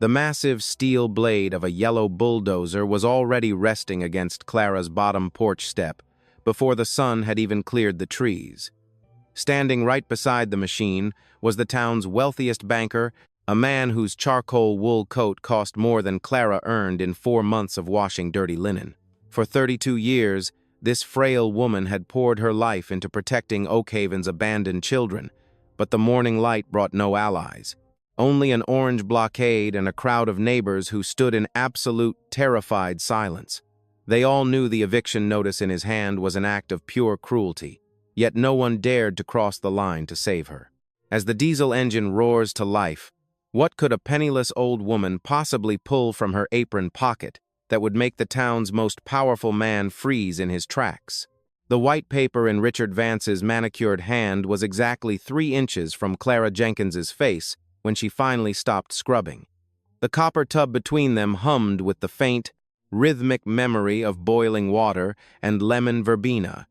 The massive steel blade of a yellow bulldozer was already resting against Clara's bottom porch step before the sun had even cleared the trees. Standing right beside the machine was the town's wealthiest banker, a man whose charcoal wool coat cost more than Clara earned in 4 months of washing dirty linen. For 32 years, this frail woman had poured her life into protecting Oakhaven's abandoned children, but the morning light brought no allies. Only an orange blockade and a crowd of neighbors who stood in absolute, terrified silence. They all knew the eviction notice in his hand was an act of pure cruelty, yet no one dared to cross the line to save her. As the diesel engine roars to life, what could a penniless old woman possibly pull from her apron pocket that would make the town's most powerful man freeze in his tracks? The white paper in Richard Vance's manicured hand was exactly 3 inches from Clara Jenkins's face when she finally stopped scrubbing. The copper tub between them hummed with the faint, rhythmic memory of boiling water and lemon verbena,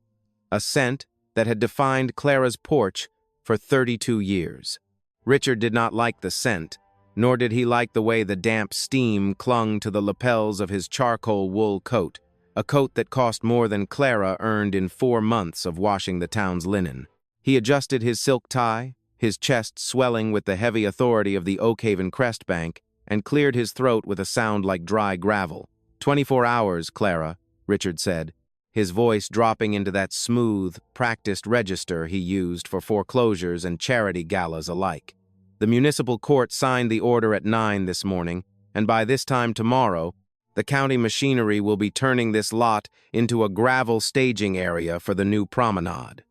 a scent that had defined Clara's porch for 32 years. Richard did not like the scent, nor did he like the way the damp steam clung to the lapels of his charcoal wool coat, a coat that cost more than Clara earned in 4 months of washing the town's linen. He adjusted his silk tie, his chest swelling with the heavy authority of the Oakhaven Crest Bank, and cleared his throat with a sound like dry gravel. 24 hours, Clara, Richard said, his voice dropping into that smooth, practiced register he used for foreclosures and charity galas alike. The municipal court signed the order at 9 this morning, and by this time tomorrow, the county machinery will be turning this lot into a gravel staging area for the new promenade.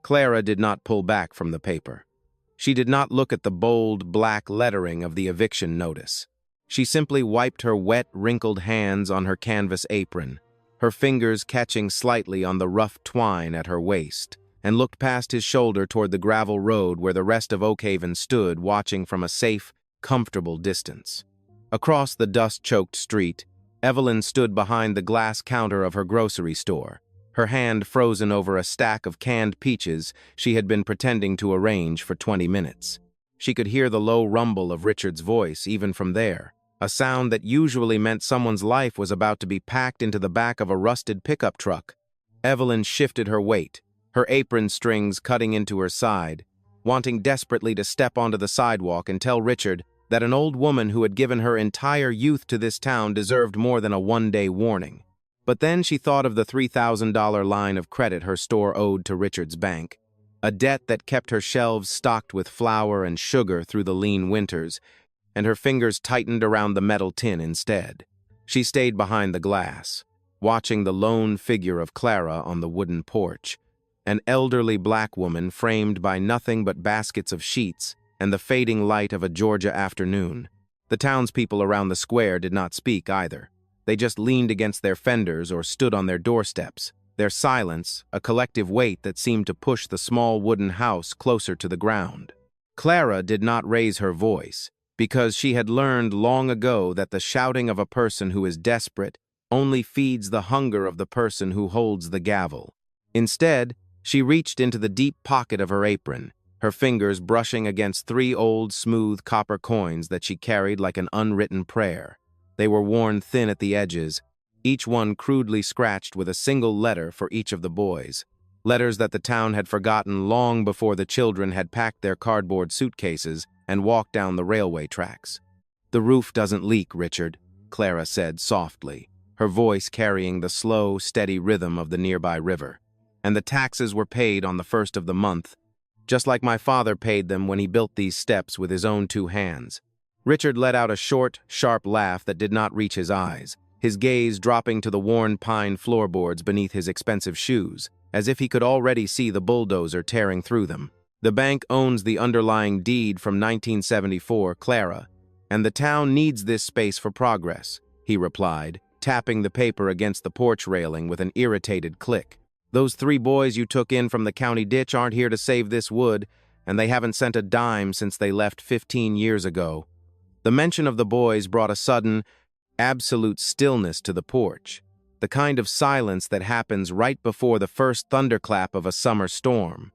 Clara did not pull back from the paper. She did not look at the bold, black lettering of the eviction notice. She simply wiped her wet, wrinkled hands on her canvas apron, her fingers catching slightly on the rough twine at her waist, and looked past his shoulder toward the gravel road where the rest of Oakhaven stood watching from a safe, comfortable distance. Across the dust-choked street, Evelyn stood behind the glass counter of her grocery store, her hand frozen over a stack of canned peaches she had been pretending to arrange for 20 minutes. She could hear the low rumble of Richard's voice even from there, a sound that usually meant someone's life was about to be packed into the back of a rusted pickup truck. Evelyn shifted her weight, her apron strings cutting into her side, wanting desperately to step onto the sidewalk and tell Richard that an old woman who had given her entire youth to this town deserved more than a one-day warning. But then she thought of the $3,000 line of credit her store owed to Richard's bank, a debt that kept her shelves stocked with flour and sugar through the lean winters, and her fingers tightened around the metal tin instead. She stayed behind the glass, watching the lone figure of Clara on the wooden porch, an elderly black woman framed by nothing but baskets of sheets and the fading light of a Georgia afternoon. The townspeople around the square did not speak either. They just leaned against their fenders or stood on their doorsteps, their silence a collective weight that seemed to push the small wooden house closer to the ground. Clara did not raise her voice, because she had learned long ago that the shouting of a person who is desperate only feeds the hunger of the person who holds the gavel. Instead, she reached into the deep pocket of her apron, her fingers brushing against 3 old, smooth copper coins that she carried like an unwritten prayer. They were worn thin at the edges, each one crudely scratched with a single letter for each of the boys, letters that the town had forgotten long before the children had packed their cardboard suitcases and walked down the railway tracks. "The roof doesn't leak, Richard," Clara said softly, her voice carrying the slow, steady rhythm of the nearby river. "And the taxes were paid on the 1st of the month, just like my father paid them when he built these steps with his own 2 hands. Richard let out a short, sharp laugh that did not reach his eyes, his gaze dropping to the worn pine floorboards beneath his expensive shoes, as if he could already see the bulldozer tearing through them. "The bank owns the underlying deed from 1974, Clara, and the town needs this space for progress," he replied, tapping the paper against the porch railing with an irritated click. "Those 3 boys you took in from the county ditch aren't here to save this wood, and they haven't sent a dime since they left 15 years ago." The mention of the boys brought a sudden, absolute stillness to the porch, the kind of silence that happens right before the first thunderclap of a summer storm.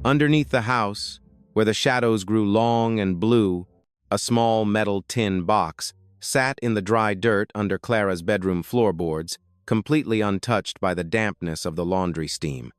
Underneath the house, where the shadows grew long and blue, A small metal tin box sat in the dry dirt under Clara's bedroom floorboards, completely untouched by the dampness of the laundry steam.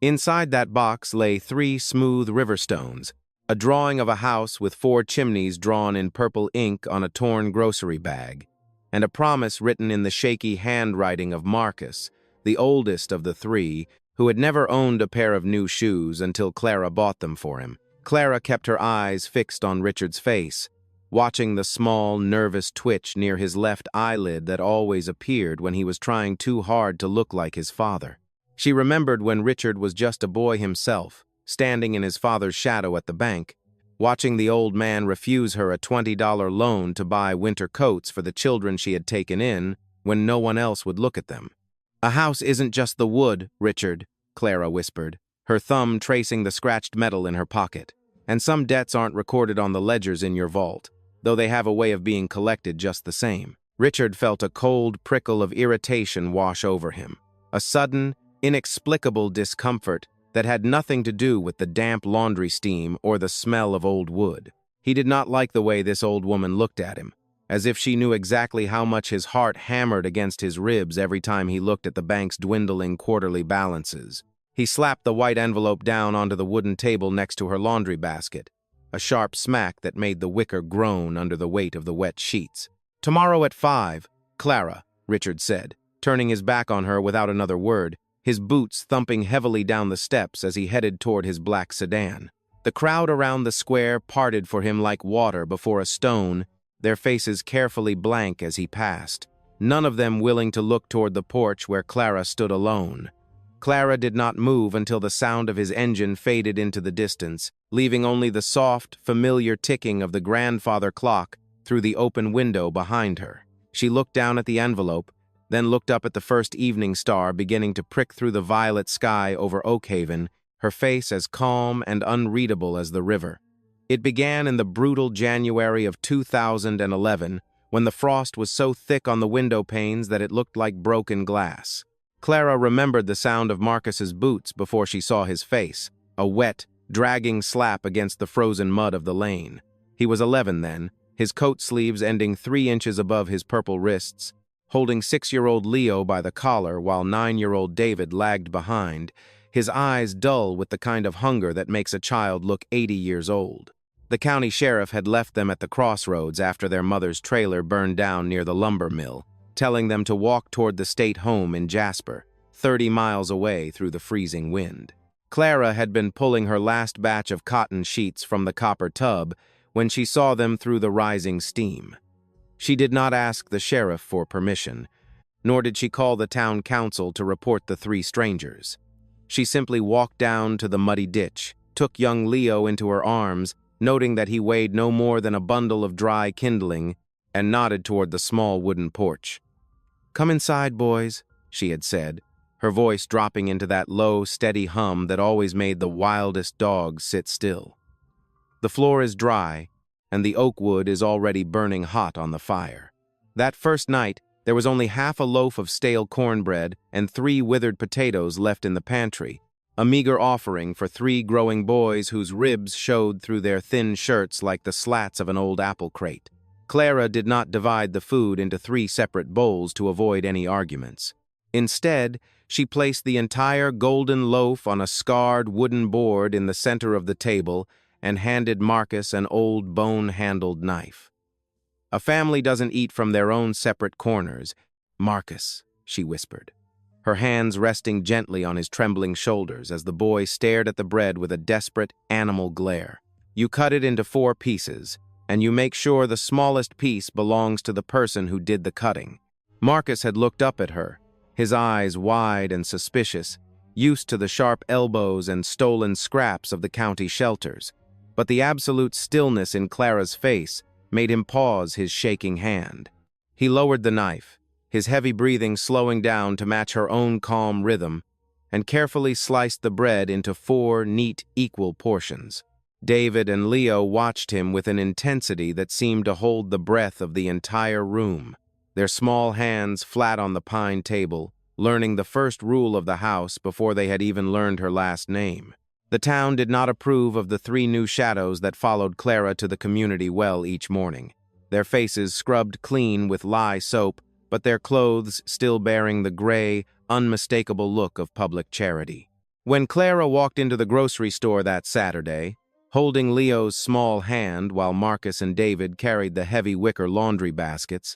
Inside that box lay 3 smooth river stones, a drawing of a house with 4 chimneys drawn in purple ink on a torn grocery bag, and a promise written in the shaky handwriting of Marcus, the oldest of the 3, who had never owned a pair of new shoes until Clara bought them for him. Clara kept her eyes fixed on Richard's face, watching the small, nervous twitch near his left eyelid that always appeared when he was trying too hard to look like his father. She remembered when Richard was just a boy himself, standing in his father's shadow at the bank, watching the old man refuse her a $20 loan to buy winter coats for the children she had taken in when no one else would look at them. "A house isn't just the wood, Richard," Clara whispered, her thumb tracing the scratched metal in her pocket. "And some debts aren't recorded on the ledgers in your vault, though they have a way of being collected just the same." Richard felt a cold prickle of irritation wash over him, a sudden, inexplicable discomfort that had nothing to do with the damp laundry steam or the smell of old wood. He did not like the way this old woman looked at him, as if she knew exactly how much his heart hammered against his ribs every time he looked at the bank's dwindling quarterly balances. He slapped the white envelope down onto the wooden table next to her laundry basket, a sharp smack that made the wicker groan under the weight of the wet sheets. "Tomorrow at 5, Clara," Richard said, turning his back on her without another word, his boots thumping heavily down the steps as he headed toward his black sedan. The crowd around the square parted for him like water before a stone, their faces carefully blank as he passed, none of them willing to look toward the porch where Clara stood alone. Clara did not move until the sound of his engine faded into the distance, leaving only the soft, familiar ticking of the grandfather clock through the open window behind her. She looked down at the envelope, then looked up at the first evening star beginning to prick through the violet sky over Oakhaven, her face as calm and unreadable as the river. It began in the brutal January of 2011, when the frost was so thick on the window panes that it looked like broken glass. Clara remembered the sound of Marcus's boots before she saw his face, a wet, dragging slap against the frozen mud of the lane. He was 11 then, his coat sleeves ending 3 inches above his purple wrists, holding 6-year-old Leo by the collar while 9-year-old David lagged behind, his eyes dull with the kind of hunger that makes a child look 80 years old. The county sheriff had left them at the crossroads after their mother's trailer burned down near the lumber mill, telling them to walk toward the state home in Jasper, 30 miles away through the freezing wind. Clara had been pulling her last batch of cotton sheets from the copper tub when she saw them through the rising steam. She did not ask the sheriff for permission, nor did she call the town council to report the 3 strangers. She simply walked down to the muddy ditch, took young Leo into her arms, noting that he weighed no more than a bundle of dry kindling, and nodded toward the small wooden porch. "Come inside, boys," she had said, her voice dropping into that low, steady hum that always made the wildest dogs sit still. "The floor is dry, and the oak wood is already burning hot on the fire." That first night, there was only half a loaf of stale cornbread and 3 withered potatoes left in the pantry, a meager offering for 3 growing boys whose ribs showed through their thin shirts like the slats of an old apple crate. Clara did not divide the food into 3 separate bowls to avoid any arguments. Instead, she placed the entire golden loaf on a scarred wooden board in the center of the table and handed Marcus an old bone-handled knife. "A family doesn't eat from their own separate corners, Marcus," she whispered, her hands resting gently on his trembling shoulders as the boy stared at the bread with a desperate, animal glare. "You cut it into 4 pieces, and you make sure the smallest piece belongs to the person who did the cutting." Marcus had looked up at her, his eyes wide and suspicious, used to the sharp elbows and stolen scraps of the county shelters, but the absolute stillness in Clara's face made him pause his shaking hand. He lowered the knife, his heavy breathing slowing down to match her own calm rhythm, and carefully sliced the bread into 4 neat, equal portions. David and Leo watched him with an intensity that seemed to hold the breath of the entire room, their small hands flat on the pine table, learning the first rule of the house before they had even learned her last name. The town did not approve of the 3 new shadows that followed Clara to the community well each morning, their faces scrubbed clean with lye soap, but their clothes still bearing the gray, unmistakable look of public charity. When Clara walked into the grocery store that Saturday, holding Leo's small hand while Marcus and David carried the heavy wicker laundry baskets,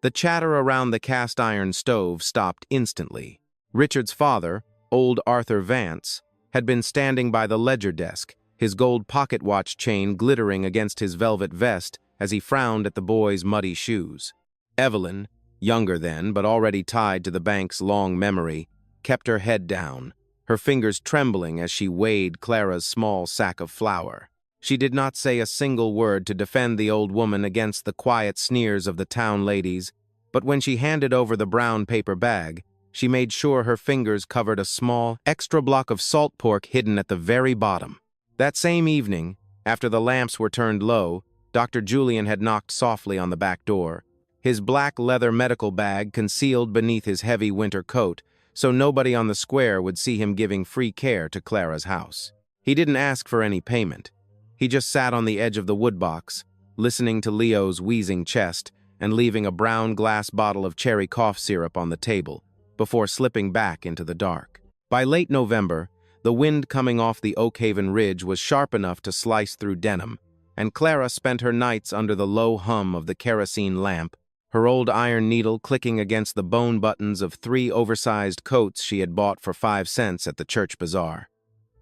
the chatter around the cast-iron stove stopped instantly. Richard's father, old Arthur Vance, had been standing by the ledger desk, his gold pocket watch chain glittering against his velvet vest as he frowned at the boy's muddy shoes. Evelyn, younger then but already tied to the bank's long memory, kept her head down, her fingers trembling as she weighed Clara's small sack of flour. She did not say a single word to defend the old woman against the quiet sneers of the town ladies, but when she handed over the brown paper bag, she made sure her fingers covered a small, extra block of salt pork hidden at the very bottom. That same evening, after the lamps were turned low, Dr. Julian had knocked softly on the back door, his black leather medical bag concealed beneath his heavy winter coat, so nobody on the square would see him giving free care to Clara's house. He didn't ask for any payment. He just sat on the edge of the woodbox, listening to Leo's wheezing chest and leaving a brown glass bottle of cherry cough syrup on the table, before slipping back into the dark. By late November, the wind coming off the Oakhaven Ridge was sharp enough to slice through denim, and Clara spent her nights under the low hum of the kerosene lamp, her old iron needle clicking against the bone buttons of 3 oversized coats she had bought for 5 cents at the church bazaar.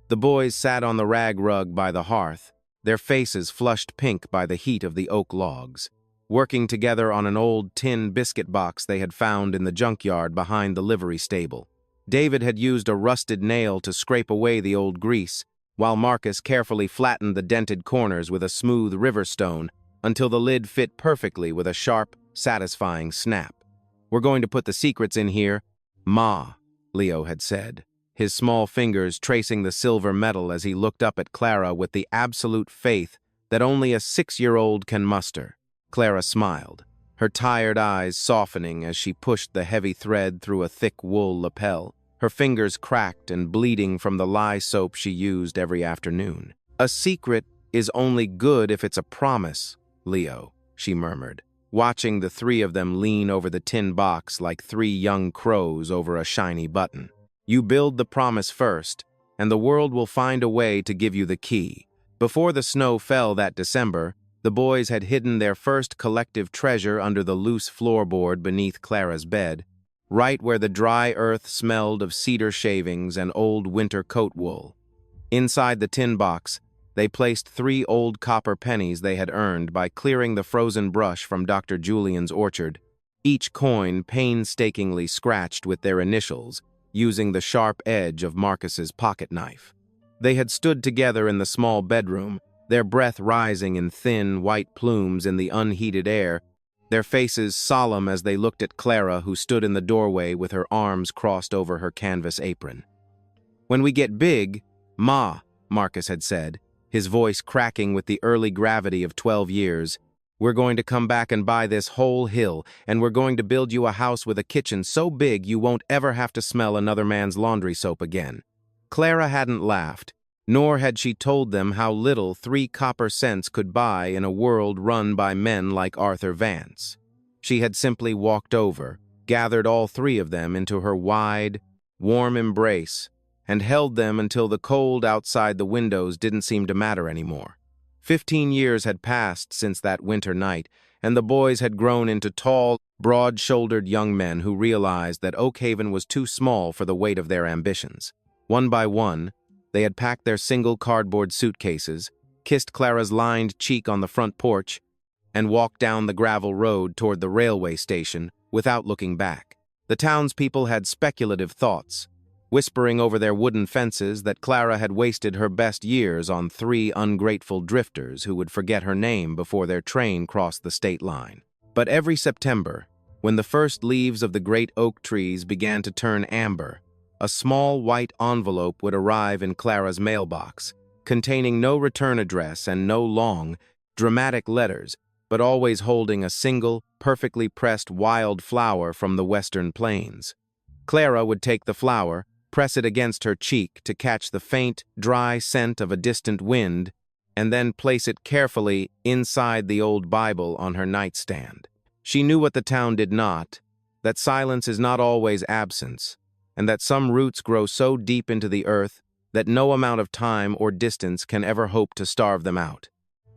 The boys sat on the rag rug by the hearth, their faces flushed pink by the heat of the oak logs, working together on an old tin biscuit box they had found in the junkyard behind the livery stable. David had used a rusted nail to scrape away the old grease, while Marcus carefully flattened the dented corners with a smooth river stone until the lid fit perfectly with a sharp, satisfying snap. "We're going to put the secrets in here, Ma," Leo had said, his small fingers tracing the silver metal as he looked up at Clara with the absolute faith that only a 6-year-old can muster. Clara smiled, her tired eyes softening as she pushed the heavy thread through a thick wool lapel, her fingers cracked and bleeding from the lye soap she used every afternoon. "A secret is only good if it's a promise, Leo," she murmured, watching the 3 of them lean over the tin box like 3 young crows over a shiny button. "You build the promise first, and the world will find a way to give you the key." Before the snow fell that December, the boys had hidden their first collective treasure under the loose floorboard beneath Clara's bed, right where the dry earth smelled of cedar shavings and old winter coat wool. Inside the tin box, they placed 3 old copper pennies they had earned by clearing the frozen brush from Dr. Julian's orchard, each coin painstakingly scratched with their initials, using the sharp edge of Marcus's pocket knife. They had stood together in the small bedroom, their breath rising in thin, white plumes in the unheated air, their faces solemn as they looked at Clara, who stood in the doorway with her arms crossed over her canvas apron. "When we get big, Ma," Marcus had said, his voice cracking with the early gravity of 12 years, "we're going to come back and buy this whole hill, and we're going to build you a house with a kitchen so big you won't ever have to smell another man's laundry soap again." Clara hadn't laughed, nor had she told them how little 3 copper cents could buy in a world run by men like Arthur Vance. She had simply walked over, gathered all 3 of them into her wide, warm embrace, and held them until the cold outside the windows didn't seem to matter anymore. 15 years had passed since that winter night, and the boys had grown into tall, broad-shouldered young men who realized that Oakhaven was too small for the weight of their ambitions. One by one, they had packed their single cardboard suitcases, kissed Clara's lined cheek on the front porch, and walked down the gravel road toward the railway station without looking back. The townspeople had speculative thoughts, whispering over their wooden fences that Clara had wasted her best years on 3 ungrateful drifters who would forget her name before their train crossed the state line. But every September, when the first leaves of the great oak trees began to turn amber, a small white envelope would arrive in Clara's mailbox, containing no return address and no long, dramatic letters, but always holding a single, perfectly pressed wild flower from the western plains. Clara would take the flower, press it against her cheek to catch the faint, dry scent of a distant wind, and then place it carefully inside the old Bible on her nightstand. She knew what the town did not, that silence is not always absence, and that some roots grow so deep into the earth that no amount of time or distance can ever hope to starve them out.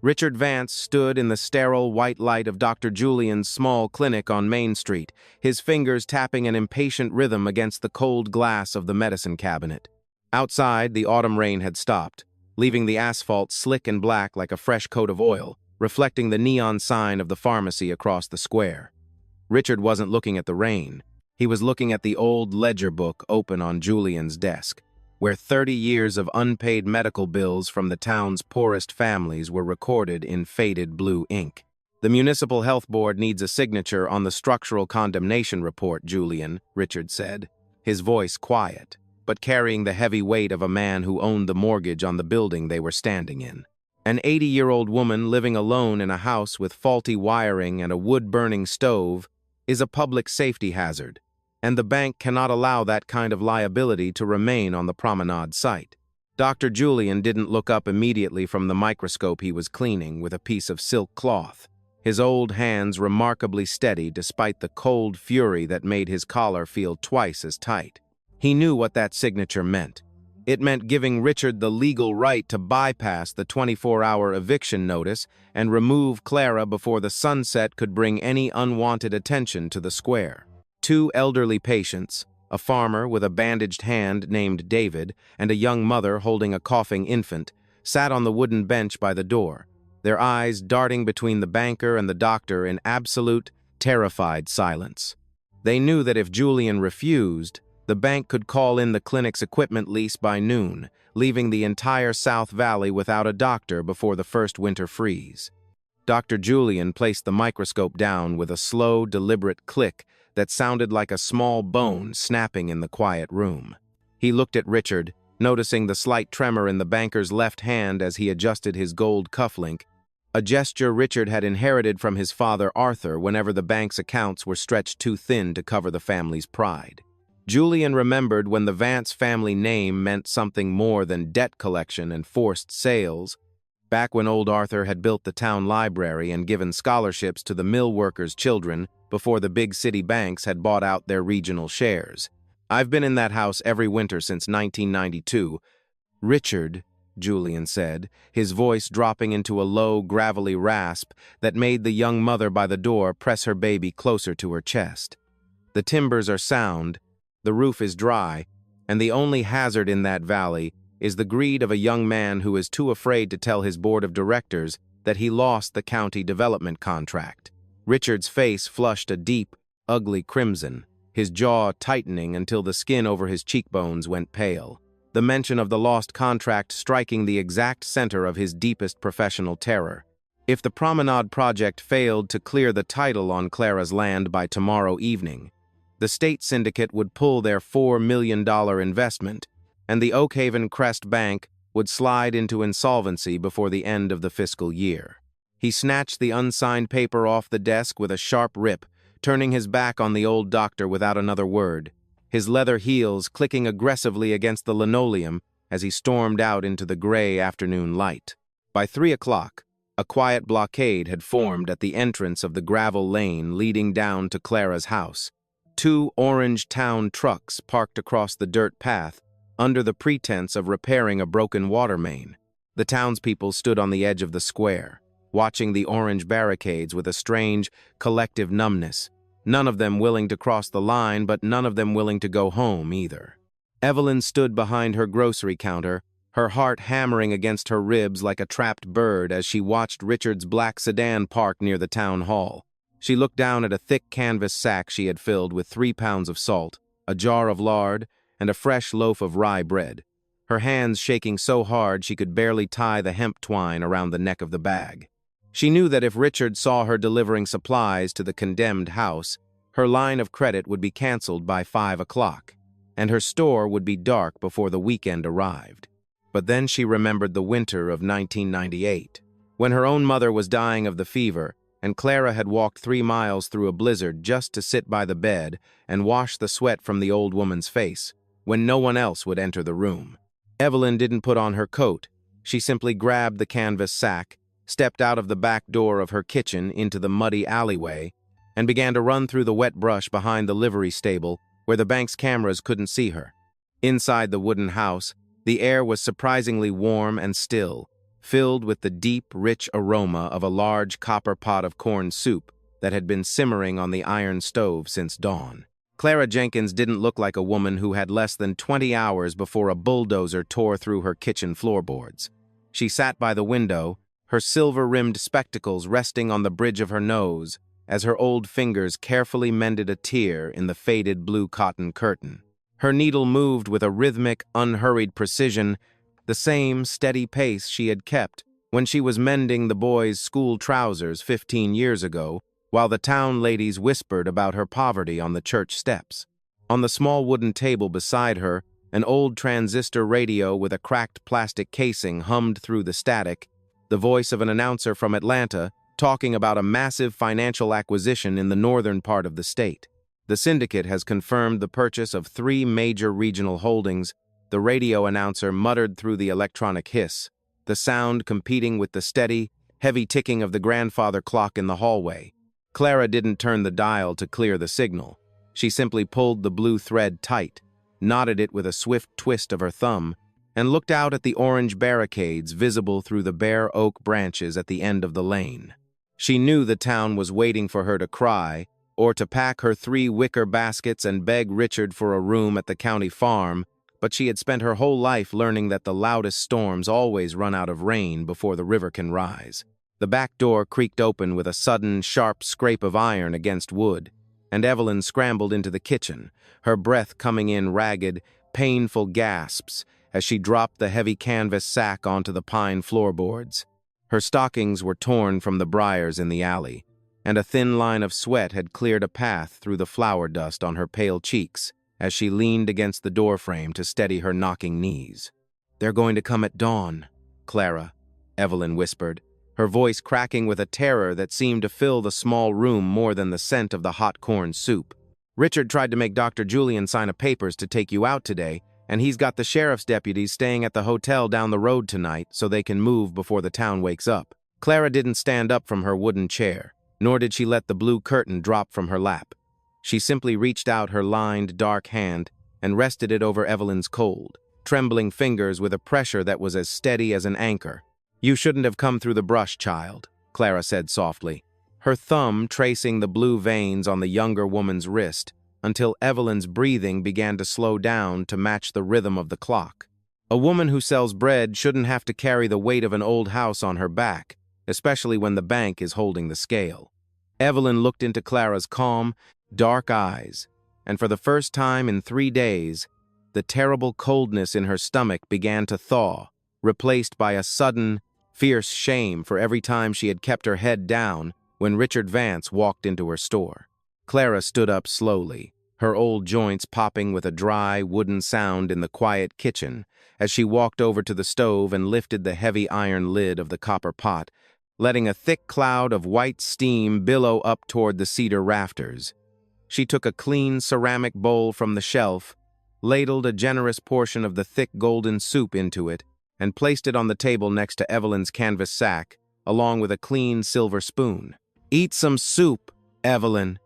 Richard Vance stood in the sterile white light of Dr. Julian's small clinic on Main Street, his fingers tapping an impatient rhythm against the cold glass of the medicine cabinet. Outside, the autumn rain had stopped, leaving the asphalt slick and black like a fresh coat of oil, reflecting the neon sign of the pharmacy across the square. Richard wasn't looking at the rain. He was looking at the old ledger book open on Julian's desk, where 30 years of unpaid medical bills from the town's poorest families were recorded in faded blue ink. "The Municipal Health Board needs a signature on the structural condemnation report, Julian," Richard said, his voice quiet, but carrying the heavy weight of a man who owned the mortgage on the building they were standing in. An 80-year-old woman living alone in a house with faulty wiring and a wood-burning stove is a public safety hazard, and the bank cannot allow that kind of liability to remain on the promenade site. Dr. Julian didn't look up immediately from the microscope he was cleaning with a piece of silk cloth, his old hands remarkably steady despite the cold fury that made his collar feel twice as tight. He knew what that signature meant. It meant giving Richard the legal right to bypass the 24-hour eviction notice and remove Clara before the sunset could bring any unwanted attention to the square. Two elderly patients, a farmer with a bandaged hand named David and a young mother holding a coughing infant, sat on the wooden bench by the door, their eyes darting between the banker and the doctor in absolute, terrified silence. They knew that if Julian refused, the bank could call in the clinic's equipment lease by noon, leaving the entire South Valley without a doctor before the first winter freeze. Dr. Julian placed the microscope down with a slow, deliberate click that sounded like a small bone snapping in the quiet room. He looked at Richard, noticing the slight tremor in the banker's left hand as he adjusted his gold cufflink, a gesture Richard had inherited from his father Arthur whenever the bank's accounts were stretched too thin to cover the family's pride. Julian remembered when the Vance family name meant something more than debt collection and forced sales, back when old Arthur had built the town library and given scholarships to the mill workers' children before the big city banks had bought out their regional shares. "I've been in that house every winter since 1992. "Richard," Julian said, his voice dropping into a low, gravelly rasp that made the young mother by the door press her baby closer to her chest. "The timbers are sound, the roof is dry, and the only hazard in that valley is the greed of a young man who is too afraid to tell his board of directors that he lost the county development contract." Richard's face flushed a deep, ugly crimson, his jaw tightening until the skin over his cheekbones went pale, the mention of the lost contract striking the exact center of his deepest professional terror. If the Promenade project failed to clear the title on Clara's land by tomorrow evening, the state syndicate would pull their $4 million investment, and the Oakhaven Crest Bank would slide into insolvency before the end of the fiscal year. He snatched the unsigned paper off the desk with a sharp rip, turning his back on the old doctor without another word, his leather heels clicking aggressively against the linoleum as he stormed out into the gray afternoon light. By 3 o'clock, a quiet blockade had formed at the entrance of the gravel lane leading down to Clara's house. Two orange town trucks parked across the dirt path under the pretense of repairing a broken water main. The townspeople stood on the edge of the square, watching the orange barricades with a strange, collective numbness, none of them willing to cross the line, but none of them willing to go home either. Evelyn stood behind her grocery counter, her heart hammering against her ribs like a trapped bird as she watched Richard's black sedan park near the town hall. She looked down at a thick canvas sack she had filled with 3 pounds of salt, a jar of lard, and a fresh loaf of rye bread, her hands shaking so hard she could barely tie the hemp twine around the neck of the bag. She knew that if Richard saw her delivering supplies to the condemned house, her line of credit would be canceled by 5 o'clock, and her store would be dark before the weekend arrived. But then she remembered the winter of 1998, when her own mother was dying of the fever, and Clara had walked 3 miles through a blizzard just to sit by the bed and wash the sweat from the old woman's face, when no one else would enter the room. Evelyn didn't put on her coat. She simply grabbed the canvas sack, stepped out of the back door of her kitchen into the muddy alleyway, and began to run through the wet brush behind the livery stable where the bank's cameras couldn't see her. Inside the wooden house, the air was surprisingly warm and still, filled with the deep, rich aroma of a large copper pot of corn soup that had been simmering on the iron stove since dawn. Clara Jenkins didn't look like a woman who had less than 20 hours before a bulldozer tore through her kitchen floorboards. She sat by the window, her silver-rimmed spectacles resting on the bridge of her nose, as her old fingers carefully mended a tear in the faded blue cotton curtain. Her needle moved with a rhythmic, unhurried precision, the same steady pace she had kept when she was mending the boys' school trousers 15 years ago, while the town ladies whispered about her poverty on the church steps. On the small wooden table beside her, an old transistor radio with a cracked plastic casing hummed through the static, the voice of an announcer from Atlanta talking about a massive financial acquisition in the northern part of the state. The syndicate has confirmed the purchase of 3 major regional holdings, the radio announcer muttered through the electronic hiss, the sound competing with the steady, heavy ticking of the grandfather clock in the hallway. Clara didn't turn the dial to clear the signal. She simply pulled the blue thread tight, knotted it with a swift twist of her thumb, and looked out at the orange barricades visible through the bare oak branches at the end of the lane. She knew the town was waiting for her to cry, or to pack her 3 wicker baskets and beg Richard for a room at the county farm, but she had spent her whole life learning that the loudest storms always run out of rain before the river can rise. The back door creaked open with a sudden, sharp scrape of iron against wood, and Evelyn scrambled into the kitchen, her breath coming in ragged, painful gasps as she dropped the heavy canvas sack onto the pine floorboards. Her stockings were torn from the briars in the alley, and a thin line of sweat had cleared a path through the flour dust on her pale cheeks as she leaned against the doorframe to steady her knocking knees. "They're going to come at dawn, Clara," Evelyn whispered, her voice cracking with a terror that seemed to fill the small room more than the scent of the hot corn soup. "Richard tried to make Dr. Julian sign a papers to take you out today, and he's got the sheriff's deputies staying at the hotel down the road tonight so they can move before the town wakes up." Clara didn't stand up from her wooden chair, nor did she let the blue curtain drop from her lap. She simply reached out her lined, dark hand and rested it over Evelyn's cold, trembling fingers with a pressure that was as steady as an anchor. "You shouldn't have come through the brush, child," Clara said softly, her thumb tracing the blue veins on the younger woman's wrist until Evelyn's breathing began to slow down to match the rhythm of the clock. "A woman who sells bread shouldn't have to carry the weight of an old house on her back, especially when the bank is holding the scale." Evelyn looked into Clara's calm, dark eyes, and for the first time in 3 days, the terrible coldness in her stomach began to thaw, replaced by a sudden, fierce shame for every time she had kept her head down when Richard Vance walked into her store. Clara stood up slowly, her old joints popping with a dry, wooden sound in the quiet kitchen as she walked over to the stove and lifted the heavy iron lid of the copper pot, letting a thick cloud of white steam billow up toward the cedar rafters. She took a clean ceramic bowl from the shelf, ladled a generous portion of the thick golden soup into it, and placed it on the table next to Evelyn's canvas sack, along with a clean silver spoon. "Eat some soup, Evelyn,"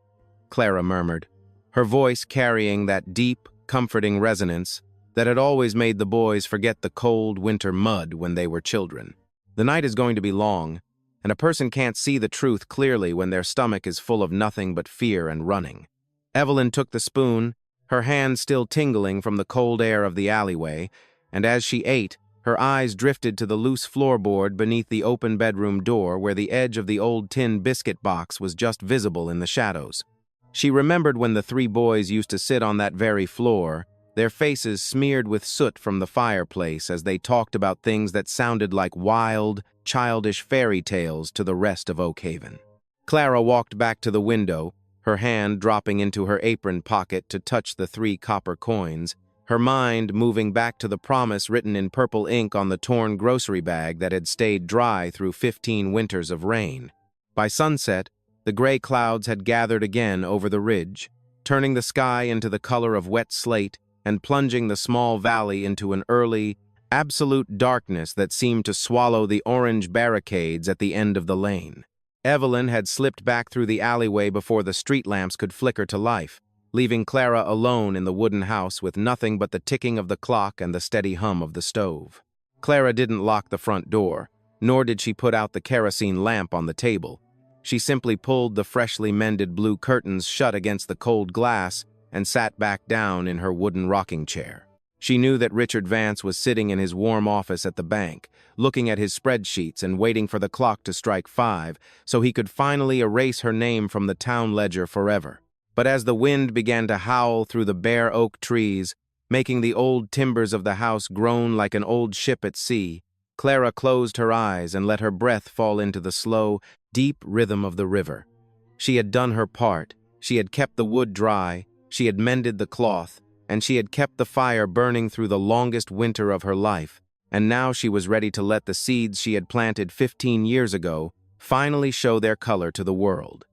Clara murmured, her voice carrying that deep, comforting resonance that had always made the boys forget the cold winter mud when they were children. "The night is going to be long, and a person can't see the truth clearly when their stomach is full of nothing but fear and running." Evelyn took the spoon, her hand still tingling from the cold air of the alleyway, and as she ate, her eyes drifted to the loose floorboard beneath the open bedroom door where the edge of the old tin biscuit box was just visible in the shadows. She remembered when the 3 boys used to sit on that very floor, their faces smeared with soot from the fireplace as they talked about things that sounded like wild, childish fairy tales to the rest of Oakhaven. Clara walked back to the window, her hand dropping into her apron pocket to touch the 3 copper coins, her mind moving back to the promise written in purple ink on the torn grocery bag that had stayed dry through 15 winters of rain. By sunset, the gray clouds had gathered again over the ridge, turning the sky into the color of wet slate and plunging the small valley into an early, absolute darkness that seemed to swallow the orange barricades at the end of the lane. Evelyn had slipped back through the alleyway before the street lamps could flicker to life, leaving Clara alone in the wooden house with nothing but the ticking of the clock and the steady hum of the stove. Clara didn't lock the front door, nor did she put out the kerosene lamp on the table. She simply pulled the freshly mended blue curtains shut against the cold glass and sat back down in her wooden rocking chair. She knew that Richard Vance was sitting in his warm office at the bank, looking at his spreadsheets and waiting for the clock to strike 5 so he could finally erase her name from the town ledger forever. But as the wind began to howl through the bare oak trees, making the old timbers of the house groan like an old ship at sea, Clara closed her eyes and let her breath fall into the slow, deep rhythm of the river. She had done her part. She had kept the wood dry, she had mended the cloth, and she had kept the fire burning through the longest winter of her life, and now she was ready to let the seeds she had planted 15 years ago finally show their color to the world.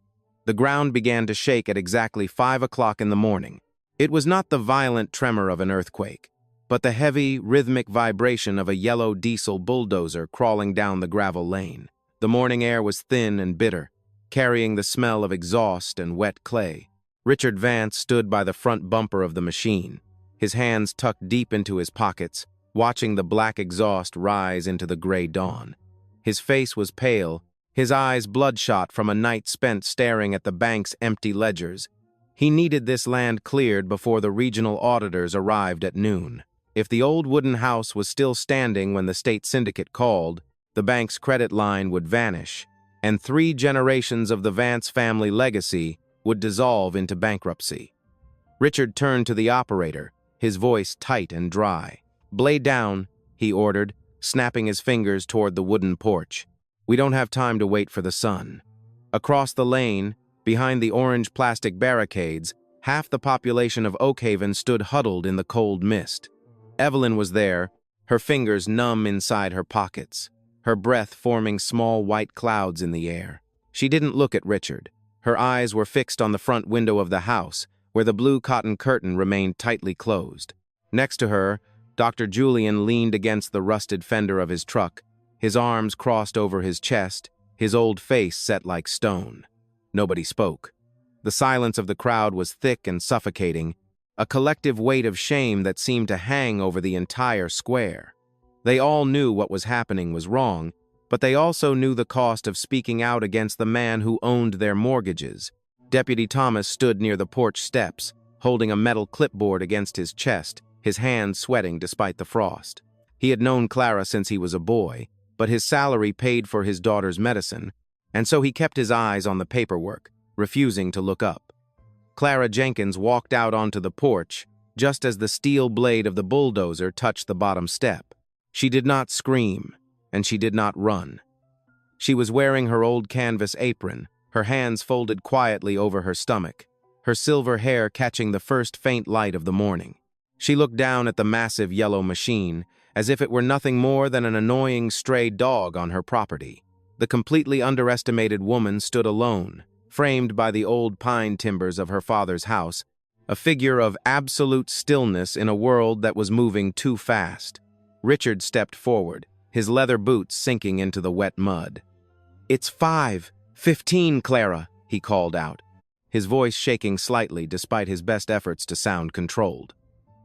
The ground began to shake at exactly 5 o'clock in the morning. It was not the violent tremor of an earthquake, but the heavy, rhythmic vibration of a yellow diesel bulldozer crawling down the gravel lane. The morning air was thin and bitter, carrying the smell of exhaust and wet clay. Richard Vance stood by the front bumper of the machine, his hands tucked deep into his pockets, watching the black exhaust rise into the gray dawn. His face was pale, his eyes bloodshot from a night spent staring at the bank's empty ledgers. He needed this land cleared before the regional auditors arrived at noon. If the old wooden house was still standing when the state syndicate called, the bank's credit line would vanish, and 3 generations of the Vance family legacy would dissolve into bankruptcy. Richard turned to the operator, his voice tight and dry. "Blade down," he ordered, snapping his fingers toward the wooden porch. "We don't have time to wait for the sun." Across the lane, behind the orange plastic barricades, half the population of Oakhaven stood huddled in the cold mist. Evelyn was there, her fingers numb inside her pockets, her breath forming small white clouds in the air. She didn't look at Richard. Her eyes were fixed on the front window of the house, where the blue cotton curtain remained tightly closed. Next to her, Dr. Julian leaned against the rusted fender of his truck, his arms crossed over his chest, his old face set like stone. Nobody spoke. The silence of the crowd was thick and suffocating, a collective weight of shame that seemed to hang over the entire square. They all knew what was happening was wrong, but they also knew the cost of speaking out against the man who owned their mortgages. Deputy Thomas stood near the porch steps, holding a metal clipboard against his chest, his hands sweating despite the frost. He had known Clara since he was a boy, but his salary paid for his daughter's medicine, and so he kept his eyes on the paperwork, refusing to look up. Clara Jenkins walked out onto the porch just as the steel blade of the bulldozer touched the bottom step. She did not scream, and she did not run. She was wearing her old canvas apron, her hands folded quietly over her stomach, her silver hair catching the first faint light of the morning. She looked down at the massive yellow machine, as if it were nothing more than an annoying stray dog on her property. The completely underestimated woman stood alone, framed by the old pine timbers of her father's house, a figure of absolute stillness in a world that was moving too fast. Richard stepped forward, his leather boots sinking into the wet mud. "It's 5:15, Clara," he called out, his voice shaking slightly despite his best efforts to sound controlled.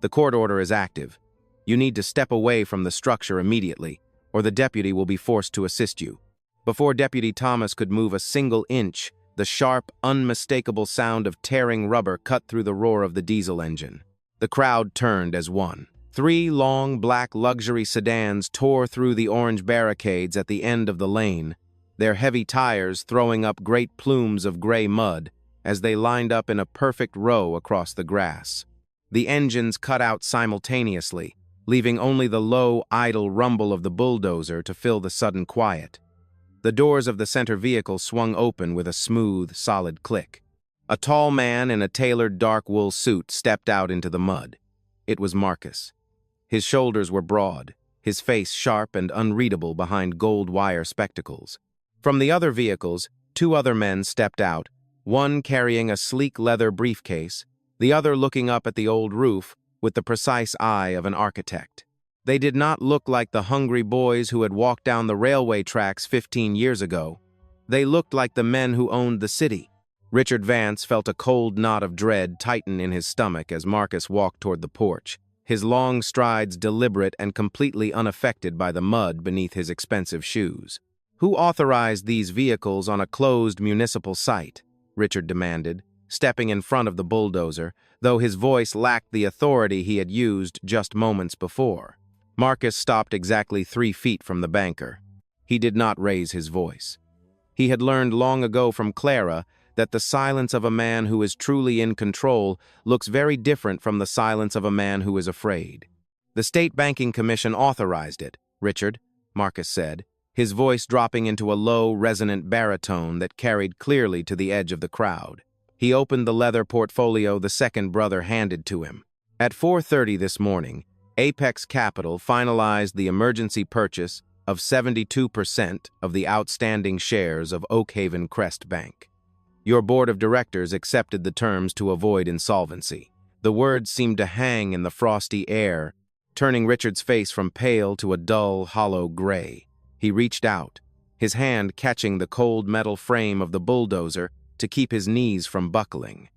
"The court order is active. You need to step away from the structure immediately, or the deputy will be forced to assist you." Before Deputy Thomas could move a single inch, the sharp, unmistakable sound of tearing rubber cut through the roar of the diesel engine. The crowd turned as one. 3 long, black luxury sedans tore through the orange barricades at the end of the lane, their heavy tires throwing up great plumes of gray mud as they lined up in a perfect row across the grass. The engines cut out simultaneously, leaving only the low, idle rumble of the bulldozer to fill the sudden quiet. The doors of the center vehicle swung open with a smooth, solid click. A tall man in a tailored dark wool suit stepped out into the mud. It was Marcus. His shoulders were broad, his face sharp and unreadable behind gold wire spectacles. From the other vehicles, 2 other men stepped out, one carrying a sleek leather briefcase, the other looking up at the old roof, with the precise eye of an architect. They did not look like the hungry boys who had walked down the railway tracks 15 years ago. They looked like the men who owned the city. Richard Vance felt a cold knot of dread tighten in his stomach as Marcus walked toward the porch, his long strides deliberate and completely unaffected by the mud beneath his expensive shoes. "Who authorized these vehicles on a closed municipal site?" Richard demanded, stepping in front of the bulldozer, though his voice lacked the authority he had used just moments before. Marcus stopped exactly 3 feet from the banker. He did not raise his voice. He had learned long ago from Clara that the silence of a man who is truly in control looks very different from the silence of a man who is afraid. "The State Banking Commission authorized it, Richard," Marcus said, his voice dropping into a low, resonant baritone that carried clearly to the edge of the crowd. He opened the leather portfolio the second brother handed to him. At 4:30 this morning, Apex Capital finalized the emergency purchase of 72% of the outstanding shares of Oakhaven Crest Bank. Your board of directors accepted the terms to avoid insolvency. The words seemed to hang in the frosty air, turning Richard's face from pale to a dull, hollow gray. He reached out, his hand catching the cold metal frame of the bulldozer to keep his knees from buckling.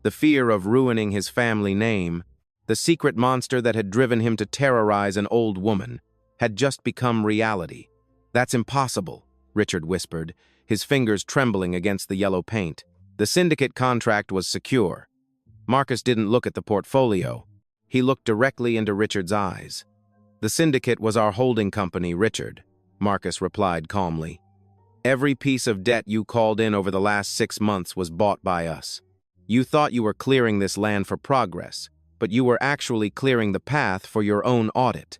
The fear of ruining his family name, the secret monster that had driven him to terrorize an old woman, had just become reality. "That's impossible," Richard whispered, his fingers trembling against the yellow paint. The syndicate contract was secure. Marcus didn't look at the portfolio. He looked directly into Richard's eyes. "The syndicate was our holding company, Richard," Marcus replied calmly. "Every piece of debt you called in over the last 6 months was bought by us. You thought you were clearing this land for progress, but you were actually clearing the path for your own audit."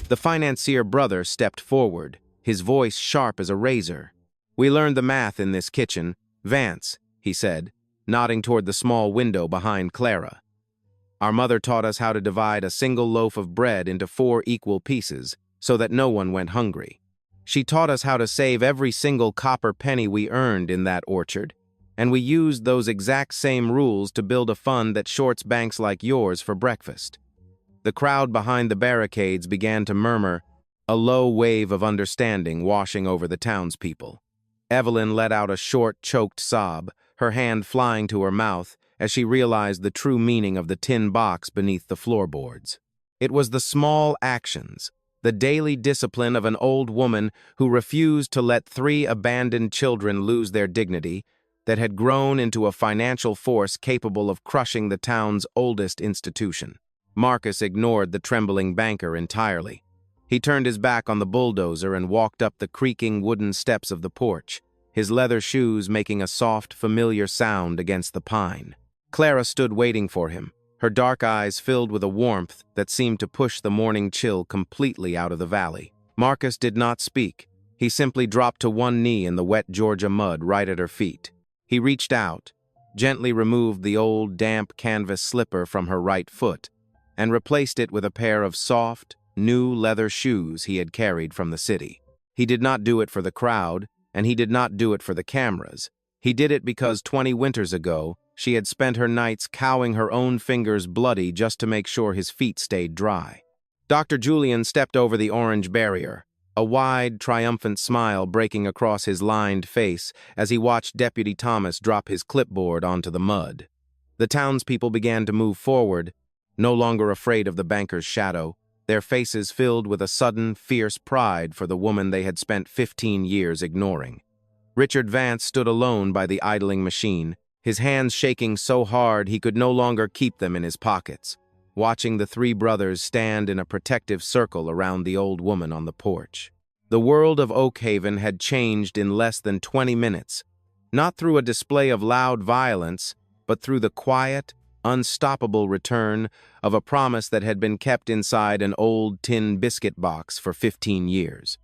The financier brother stepped forward, his voice sharp as a razor. "We learned the math in this kitchen, Vance," he said, nodding toward the small window behind Clara. "Our mother taught us how to divide a single loaf of bread into 4 equal pieces so that no one went hungry. She taught us how to save every single copper penny we earned in that orchard, and we used those exact same rules to build a fund that shorts banks like yours for breakfast." The crowd behind the barricades began to murmur, a low wave of understanding washing over the townspeople. Evelyn let out a short, choked sob, her hand flying to her mouth as she realized the true meaning of the tin box beneath the floorboards. It was the small actions, the daily discipline of an old woman who refused to let 3 abandoned children lose their dignity, that had grown into a financial force capable of crushing the town's oldest institution. Marcus ignored the trembling banker entirely. He turned his back on the bulldozer and walked up the creaking wooden steps of the porch, his leather shoes making a soft, familiar sound against the pine. Clara stood waiting for him, her dark eyes filled with a warmth that seemed to push the morning chill completely out of the valley. Marcus did not speak. He simply dropped to one knee in the wet Georgia mud right at her feet. He reached out, gently removed the old, damp canvas slipper from her right foot, and replaced it with a pair of soft, new leather shoes he had carried from the city. He did not do it for the crowd, and he did not do it for the cameras. He did it because 20 winters ago, she had spent her nights cowing her own fingers bloody just to make sure his feet stayed dry. Dr. Julian stepped over the orange barrier, a wide, triumphant smile breaking across his lined face as he watched Deputy Thomas drop his clipboard onto the mud. The townspeople began to move forward, no longer afraid of the banker's shadow, their faces filled with a sudden, fierce pride for the woman they had spent 15 years ignoring. Richard Vance stood alone by the idling machine, his hands shaking so hard he could no longer keep them in his pockets, watching the 3 brothers stand in a protective circle around the old woman on the porch. The world of Oakhaven had changed in less than 20 minutes, not through a display of loud violence, but through the quiet, unstoppable return of a promise that had been kept inside an old tin biscuit box for 15 years.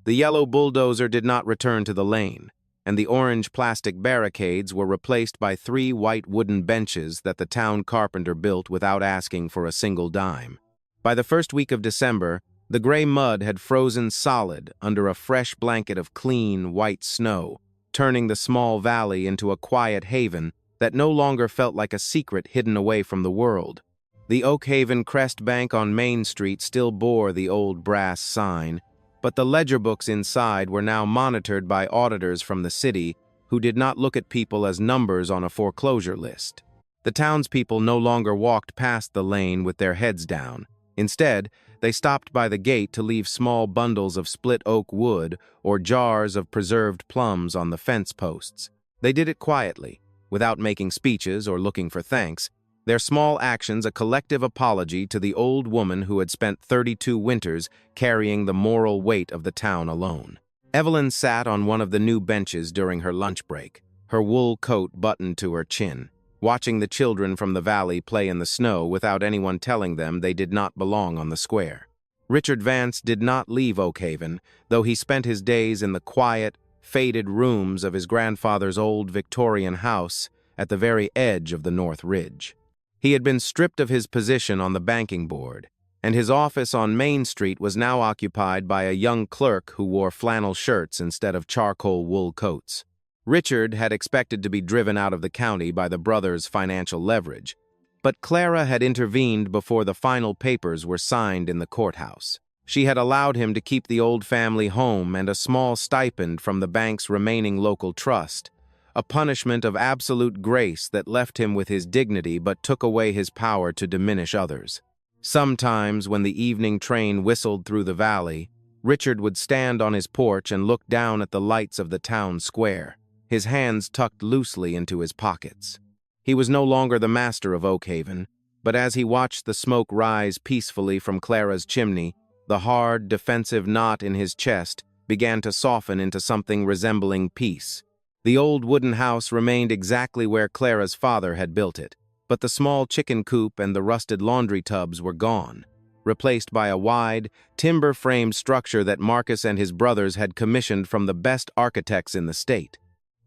The yellow bulldozer did not return to the lane, and the orange plastic barricades were replaced by 3 white wooden benches that the town carpenter built without asking for a single dime. By the first week of December, the gray mud had frozen solid under a fresh blanket of clean, white snow, turning the small valley into a quiet haven that no longer felt like a secret hidden away from the world. The Oakhaven Crest Bank on Main Street still bore the old brass sign, but the ledger books inside were now monitored by auditors from the city who did not look at people as numbers on a foreclosure list. The townspeople no longer walked past the lane with their heads down. Instead, they stopped by the gate to leave small bundles of split oak wood or jars of preserved plums on the fence posts. They did it quietly, without making speeches or looking for thanks, their small actions a collective apology to the old woman who had spent 32 winters carrying the moral weight of the town alone. Evelyn sat on one of the new benches during her lunch break, her wool coat buttoned to her chin, watching the children from the valley play in the snow without anyone telling them they did not belong on the square. Richard Vance did not leave Oakhaven, though he spent his days in the quiet, faded rooms of his grandfather's old Victorian house at the very edge of the North Ridge. He had been stripped of his position on the banking board, and his office on Main Street was now occupied by a young clerk who wore flannel shirts instead of charcoal wool coats. Richard had expected to be driven out of the county by the brothers' financial leverage, but Clara had intervened before the final papers were signed in the courthouse. She had allowed him to keep the old family home and a small stipend from the bank's remaining local trust, a punishment of absolute grace that left him with his dignity but took away his power to diminish others. Sometimes, when the evening train whistled through the valley, Richard would stand on his porch and look down at the lights of the town square, his hands tucked loosely into his pockets. He was no longer the master of Oakhaven, but as he watched the smoke rise peacefully from Clara's chimney, the hard, defensive knot in his chest began to soften into something resembling peace. The old wooden house remained exactly where Clara's father had built it, but the small chicken coop and the rusted laundry tubs were gone, replaced by a wide, timber-framed structure that Marcus and his brothers had commissioned from the best architects in the state.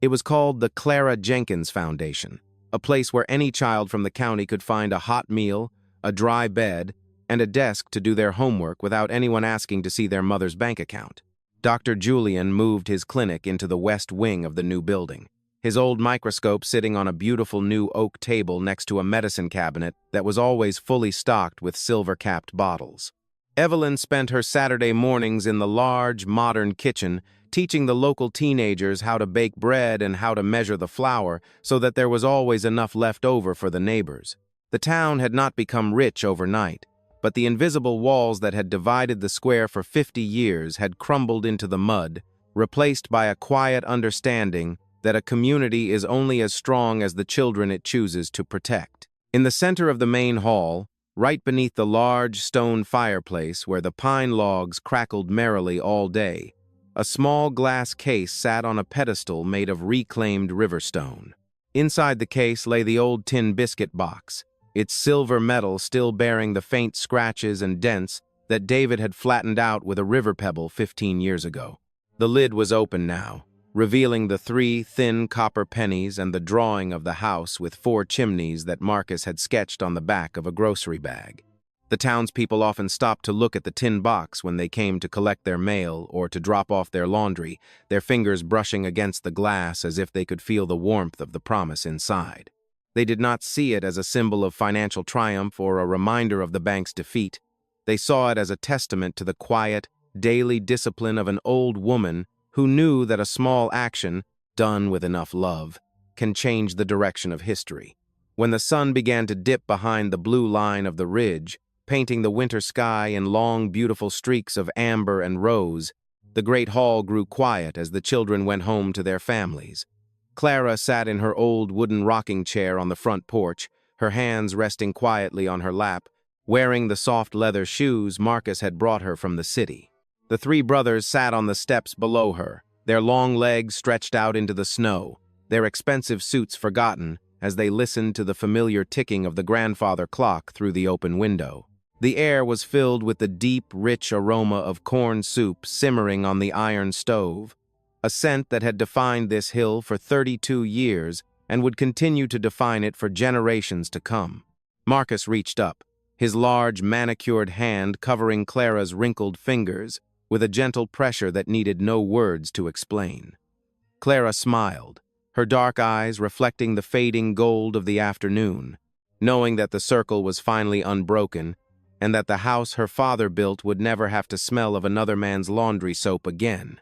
It was called the Clara Jenkins Foundation, a place where any child from the county could find a hot meal, a dry bed, and a desk to do their homework without anyone asking to see their mother's bank account. Dr. Julian moved his clinic into the west wing of the new building, his old microscope sitting on a beautiful new oak table next to a medicine cabinet that was always fully stocked with silver-capped bottles. Evelyn spent her Saturday mornings in the large, modern kitchen, teaching the local teenagers how to bake bread and how to measure the flour so that there was always enough left over for the neighbors. The town had not become rich overnight, but the invisible walls that had divided the square for 50 years had crumbled into the mud, replaced by a quiet understanding that a community is only as strong as the children it chooses to protect. In the center of the main hall, right beneath the large stone fireplace where the pine logs crackled merrily all day, a small glass case sat on a pedestal made of reclaimed river stone. Inside the case lay the old tin biscuit box, its silver metal still bearing the faint scratches and dents that David had flattened out with a river pebble 15 years ago. The lid was open now, revealing the 3 thin copper pennies and the drawing of the house with 4 chimneys that Marcus had sketched on the back of a grocery bag. The townspeople often stopped to look at the tin box when they came to collect their mail or to drop off their laundry, their fingers brushing against the glass as if they could feel the warmth of the promise inside. They did not see it as a symbol of financial triumph or a reminder of the bank's defeat. They saw it as a testament to the quiet, daily discipline of an old woman who knew that a small action, done with enough love, can change the direction of history. When the sun began to dip behind the blue line of the ridge, painting the winter sky in long, beautiful streaks of amber and rose, the great hall grew quiet as the children went home to their families. Clara sat in her old wooden rocking chair on the front porch, her hands resting quietly on her lap, wearing the soft leather shoes Marcus had brought her from the city. The 3 brothers sat on the steps below her, their long legs stretched out into the snow, their expensive suits forgotten as they listened to the familiar ticking of the grandfather clock through the open window. The air was filled with the deep, rich aroma of corn soup simmering on the iron stove, a scent that had defined this hill for 32 years and would continue to define it for generations to come. Marcus reached up, his large, manicured hand covering Clara's wrinkled fingers with a gentle pressure that needed no words to explain. Clara smiled, her dark eyes reflecting the fading gold of the afternoon. knowing that the circle was finally unbroken and that the house her father built would never have to smell of another man's laundry soap again.